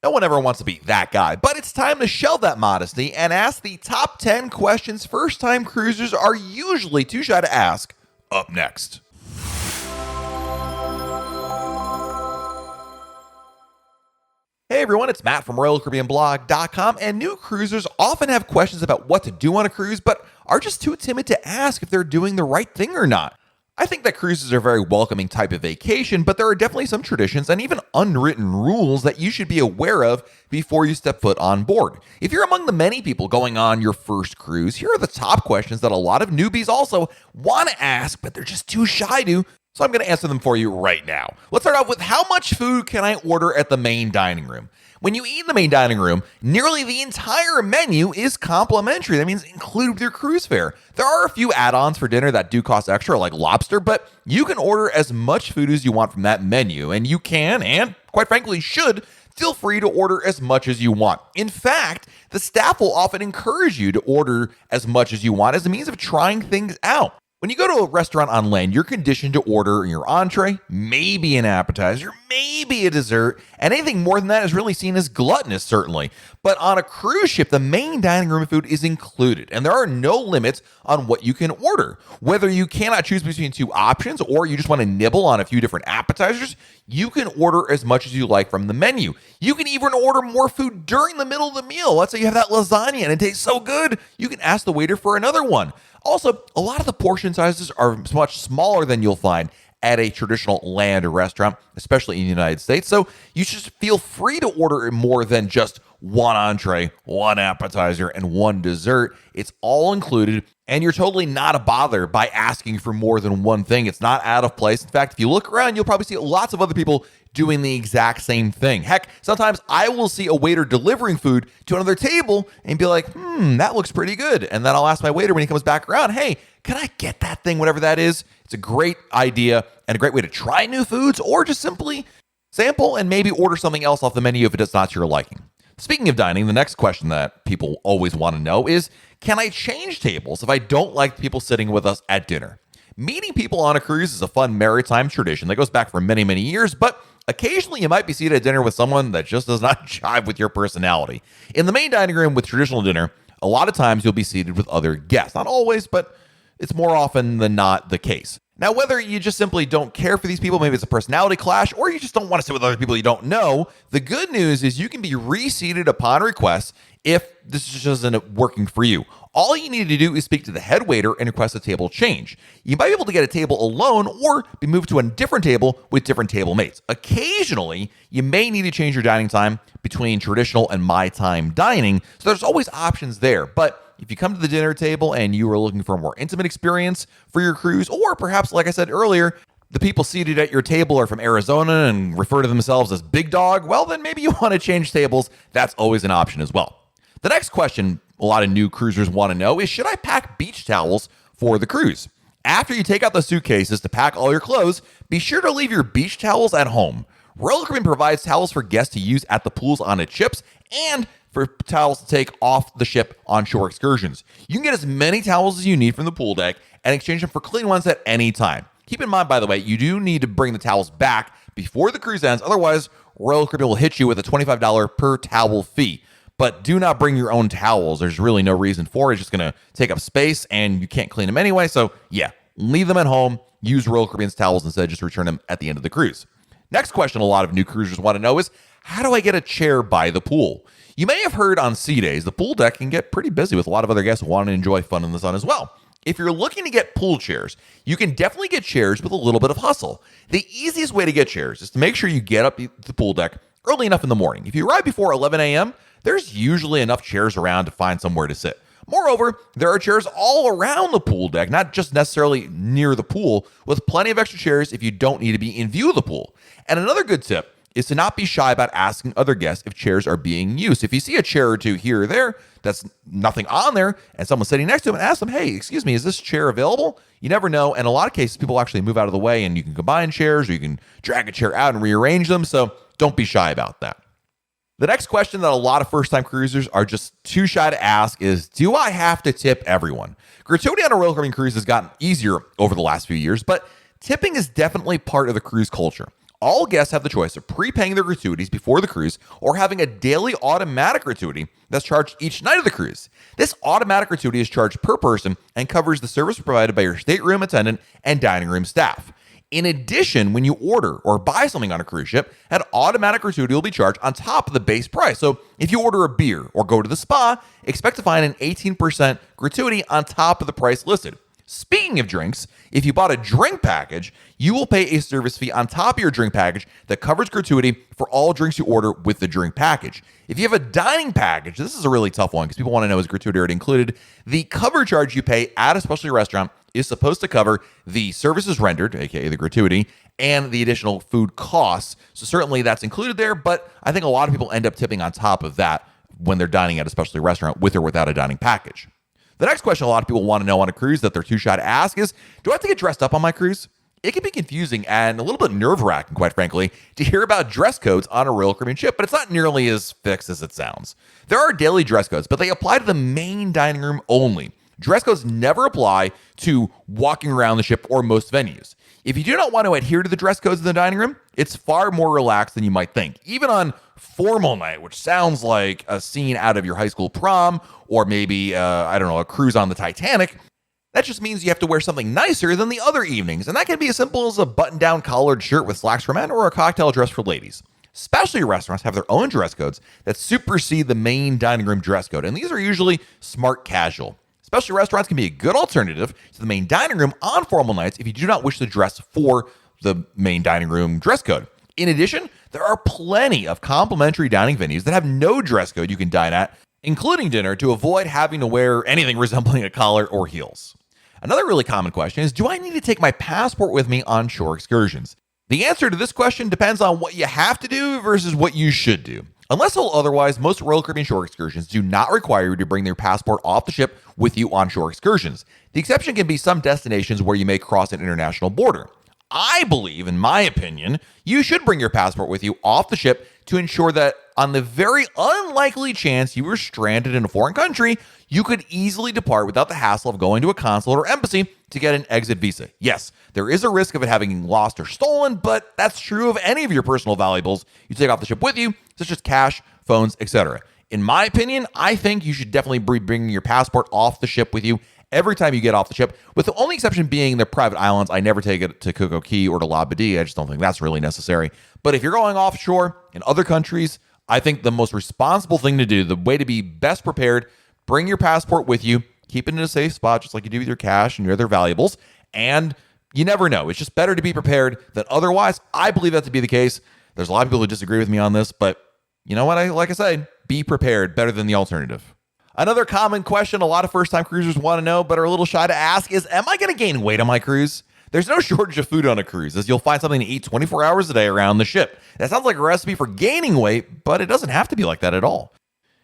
No one ever wants to be that guy, but it's time to shelve that modesty and ask the top 10 questions first-time cruisers are usually too shy to ask. Up next. Hey everyone, it's Matt from RoyalCaribbeanBlog.com, and new cruisers often have questions about what to do on a cruise, but are just too timid to ask if they're doing the right thing or not. I think that cruises are a very welcoming type of vacation, but there are definitely some traditions and even unwritten rules that you should be aware of before you step foot on board. If you're among the many people going on your first cruise, here are the top questions that a lot of newbies also want to ask, but they're just too shy to. So I'm going to answer them for you right now. Let's start off with how much food can I order at the main dining room? When you eat in the main dining room, nearly the entire menu is complimentary. That means included with your cruise fare. There are a few add-ons for dinner that do cost extra, like lobster, but you can order as much food as you want from that menu, and you can, and quite frankly should, feel free to order as much as you want. In fact, the staff will often encourage you to order as much as you want as a means of trying things out. When you go to a restaurant on land, you're conditioned to order your entree, maybe an appetizer, maybe a dessert, and anything more than that is really seen as gluttonous, certainly. But on a cruise ship, the main dining room food is included, and there are no limits on what you can order. Whether you cannot choose between two options or you just want to nibble on a few different appetizers, you can order as much as you like from the menu. You can even order more food during the middle of the meal. Let's say you have that lasagna and it tastes so good, you can ask the waiter for another one. Also, a lot of the portion sizes are much smaller than you'll find at a traditional land restaurant, especially in the United States. So you should feel free to order more than just one entree, one appetizer, and one dessert. It's all included, and you're totally not a bother by asking for more than one thing. It's not out of place. In fact, if you look around, you'll probably see lots of other people doing the exact same thing. Heck, sometimes I will see a waiter delivering food to another table and be like, that looks pretty good. And then I'll ask my waiter when he comes back around, hey, can I get that thing, whatever that is? It's a great idea and a great way to try new foods or just simply sample and maybe order something else off the menu if it's not to your liking. Speaking of dining, the next question that people always want to know is, can I change tables if I don't like the people sitting with us at dinner? Meeting people on a cruise is a fun maritime tradition that goes back for many, many years, but occasionally you might be seated at dinner with someone that just does not jive with your personality. In the main dining room with traditional dinner, a lot of times you'll be seated with other guests. Not always, but it's more often than not the case. Now, whether you just simply don't care for these people, maybe it's a personality clash, or you just don't want to sit with other people you don't know, the good news is you can be reseated upon request if this just isn't working for you. All you need to do is speak to the head waiter and request a table change. You might be able to get a table alone or be moved to a different table with different table mates. Occasionally, you may need to change your dining time between traditional and my time dining, so there's always options there. But if you come to the dinner table and you are looking for a more intimate experience for your cruise, or perhaps, like I said earlier, the people seated at your table are from Arizona and refer to themselves as Big Dog, well, then maybe you want to change tables. That's always an option as well. The next question a lot of new cruisers want to know is, should I pack beach towels for the cruise? After you take out the suitcases to pack all your clothes, be sure to leave your beach towels at home. Royal Caribbean provides towels for guests to use at the pools on its ships and for towels to take off the ship on shore excursions. You can get as many towels as you need from the pool deck and exchange them for clean ones at any time. Keep in mind, by the way, you do need to bring the towels back before the cruise ends. Otherwise, Royal Caribbean will hit you with a $25 per towel fee. But do not bring your own towels. There's really no reason for it. It's just going to take up space and you can't clean them anyway. So yeah, leave them at home. Use Royal Caribbean's towels instead. Just return them at the end of the cruise. Next question a lot of new cruisers want to know is, how do I get a chair by the pool? You may have heard on sea days, the pool deck can get pretty busy with a lot of other guests who want to enjoy fun in the sun as well. If you're looking to get pool chairs, you can definitely get chairs with a little bit of hustle. The easiest way to get chairs is to make sure you get up to the pool deck early enough in the morning. If you arrive before 11 a.m., there's usually enough chairs around to find somewhere to sit. Moreover, there are chairs all around the pool deck, not just necessarily near the pool, with plenty of extra chairs if you don't need to be in view of the pool. And another good tip is to not be shy about asking other guests if chairs are being used. If you see a chair or two here or there that's nothing on there and someone's sitting next to them, and ask them, hey, excuse me, is this chair available? You never know. And in a lot of cases, people actually move out of the way and you can combine chairs or you can drag a chair out and rearrange them. So don't be shy about that. The next question that a lot of first-time cruisers are just too shy to ask is, do I have to tip everyone? Gratuity on a Royal Caribbean cruise has gotten easier over the last few years, but tipping is definitely part of the cruise culture. All guests have the choice of prepaying their gratuities before the cruise or having a daily automatic gratuity that's charged each night of the cruise. This automatic gratuity is charged per person and covers the service provided by your stateroom attendant and dining room staff. In addition, when you order or buy something on a cruise ship, an automatic gratuity will be charged on top of the base price. So if you order a beer or go to the spa, expect to find an 18% gratuity on top of the price listed. Speaking of drinks, if you bought a drink package, you will pay a service fee on top of your drink package that covers gratuity for all drinks you order with the drink package. If you have a dining package, this is a really tough one because people want to know is gratuity already included. The cover charge you pay at a specialty restaurant is supposed to cover the services rendered, aka the gratuity, and the additional food costs. So certainly that's included there, but I think a lot of people end up tipping on top of that when they're dining at a specialty restaurant with or without a dining package. The next question a lot of people want to know on a cruise that they're too shy to ask is, do I have to get dressed up on my cruise? It can be confusing and a little bit nerve-wracking, quite frankly, to hear about dress codes on a Royal Caribbean ship, but it's not nearly as fixed as it sounds. There are daily dress codes, but they apply to the main dining room only. Dress codes never apply to walking around the ship or most venues. If you do not want to adhere to the dress codes in the dining room, it's far more relaxed than you might think. Even on formal night, which sounds like a scene out of your high school prom or maybe, a cruise on the Titanic, that just means you have to wear something nicer than the other evenings. And that can be as simple as a button-down collared shirt with slacks for men or a cocktail dress for ladies. Specialty restaurants have their own dress codes that supersede the main dining room dress code, and these are usually smart casual. Specialty restaurants can be a good alternative to the main dining room on formal nights if you do not wish to dress for the main dining room dress code. In addition, there are plenty of complimentary dining venues that have no dress code you can dine at, including dinner, to avoid having to wear anything resembling a collar or heels. Another really common question is, do I need to take my passport with me on shore excursions? The answer to this question depends on what you have to do versus what you should do. Unless told otherwise, most Royal Caribbean shore excursions do not require you to bring your passport off the ship with you on shore excursions. The exception can be some destinations where you may cross an international border. I believe, in my opinion, you should bring your passport with you off the ship to ensure that on the very unlikely chance you were stranded in a foreign country, you could easily depart without the hassle of going to a consulate or embassy to get an exit visa. Yes, there is a risk of it having lost or stolen, but that's true of any of your personal valuables you take off the ship with you, such as cash, phones, etc. In my opinion, I think you should definitely be bringing your passport off the ship with you every time you get off the ship, with the only exception being the private islands. I never take it to Coco Key or to La Badie. I just don't think that's really necessary. But if you're going offshore in other countries, I think the most responsible thing to do, the way to be best prepared, bring your passport with you, keep it in a safe spot, just like you do with your cash and your other valuables. And you never know. It's just better to be prepared than otherwise. I believe that to be the case. There's a lot of people who disagree with me on this, but you know what? Like I said, be prepared, better than the alternative. Another common question a lot of first-time cruisers want to know but are a little shy to ask is, am I going to gain weight on my cruise? There's no shortage of food on a cruise, as you'll find something to eat 24 hours a day around the ship. That sounds like a recipe for gaining weight, but it doesn't have to be like that at all.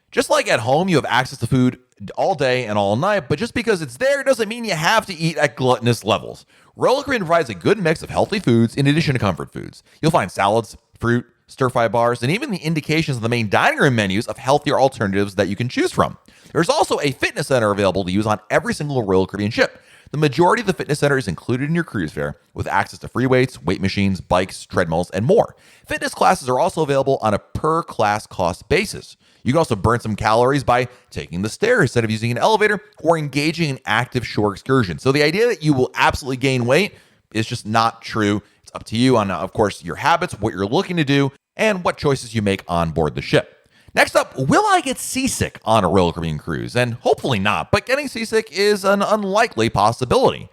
Just like at home, you have access to food all day and all night, but just because it's there doesn't mean you have to eat at gluttonous levels. Royal Caribbean provides a good mix of healthy foods in addition to comfort foods. You'll find salads, fruit, stir-fry bars, and even the indications of the main dining room menus of healthier alternatives that you can choose from. There's also a fitness center available to use on every single Royal Caribbean ship. The majority of the fitness center is included in your cruise fare, with access to free weights, weight machines, bikes, treadmills, and more. Fitness classes are also available on a per-class cost basis. You can also burn some calories by taking the stairs instead of using an elevator or engaging in active shore excursions. So the idea that you will absolutely gain weight is just not true. It's up to you on, of course, your habits, what you're looking to do, and what choices you make on board the ship. Next up, will I get seasick on a Royal Caribbean cruise? And hopefully not, but getting seasick is an unlikely possibility.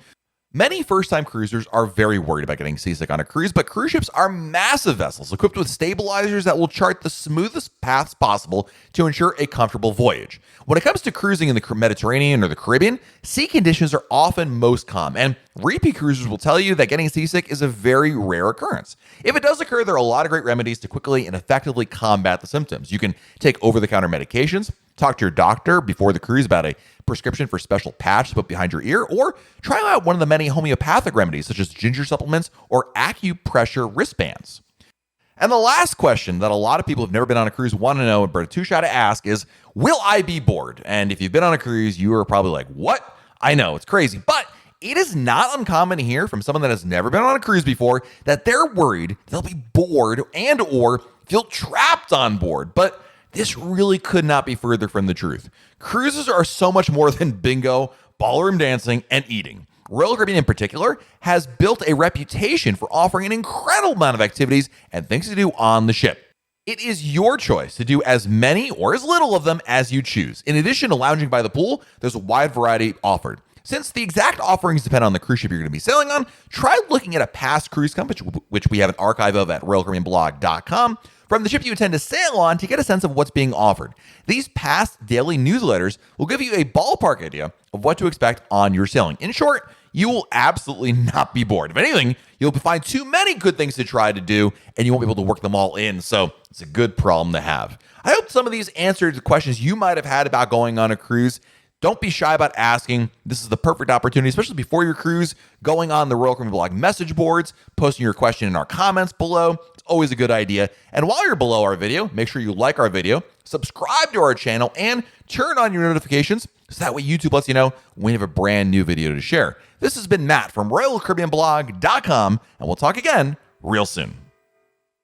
Many first-time cruisers are very worried about getting seasick on a cruise, but cruise ships are massive vessels equipped with stabilizers that will chart the smoothest paths possible to ensure a comfortable voyage. When it comes to cruising in the Mediterranean or the Caribbean, sea conditions are often most common, and repeat cruisers will tell you that getting seasick is a very rare occurrence. If it does occur, there are a lot of great remedies to quickly and effectively combat the symptoms. You can take over-the-counter medications, talk to your doctor before the cruise about a prescription for special patch to put behind your ear, or try out one of the many homeopathic remedies such as ginger supplements or acupressure wristbands. And the last question that a lot of people who've never been on a cruise want to know but are too shy to ask is, will I be bored? And if you've been on a cruise, you are probably like, what? I know, it's crazy. But It is not uncommon to hear from someone that has never been on a cruise before that they're worried they'll be bored and or feel trapped on board. But this really could not be further from the truth. Cruises are so much more than bingo, ballroom dancing, and eating. Royal Caribbean in particular has built a reputation for offering an incredible amount of activities and things to do on the ship. It is your choice to do as many or as little of them as you choose. In addition to lounging by the pool, there's a wide variety offered. Since the exact offerings depend on the cruise ship you're going to be sailing on, try looking at a past cruise company, which we have an archive of at royalcaribbeanblog.com, from the ship you intend to sail on to get a sense of what's being offered. These past daily newsletters will give you a ballpark idea of what to expect on your sailing. In short, you will absolutely not be bored. If anything, you'll find too many good things to try to do, and you won't be able to work them all in. So it's a good problem to have. I hope some of these answered the questions you might have had about going on a cruise. Don't be shy about asking. This is the perfect opportunity, especially before your cruise, going on the Royal Caribbean Blog message boards, posting your question in our comments below. It's always a good idea. And while you're below our video, make sure you like our video, subscribe to our channel, and turn on your notifications so that way YouTube lets you know when we have a brand new video to share. This has been Matt from RoyalCaribbeanBlog.com, and we'll talk again real soon.